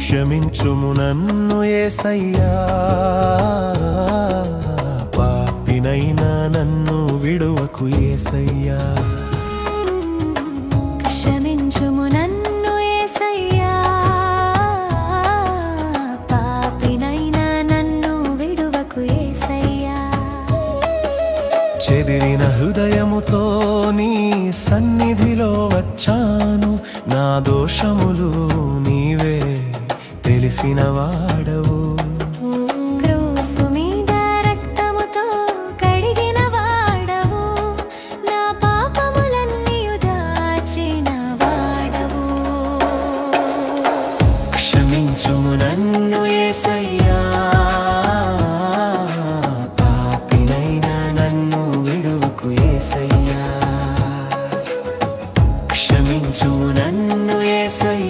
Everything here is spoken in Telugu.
క్షమించుము నన్ను యేసయ్యా, పాపినైనా నన్ను విడువకు యేసయ్యా. క్షమించుము నన్ను యేసయ్యా, పాపినైనా నన్ను విడువకు యేసయ్యా. చెదిరిన హృదయముతో నీ సన్నిధిలో వచ్చాను, నా దోషములు నీవే తెలిసిన వాడవు. క్రూసు మీద రక్తముతో కడిగిన వాడవు, నా పాపములన్నీయు దాచిన వాడవు. క్షమించుము నన్ను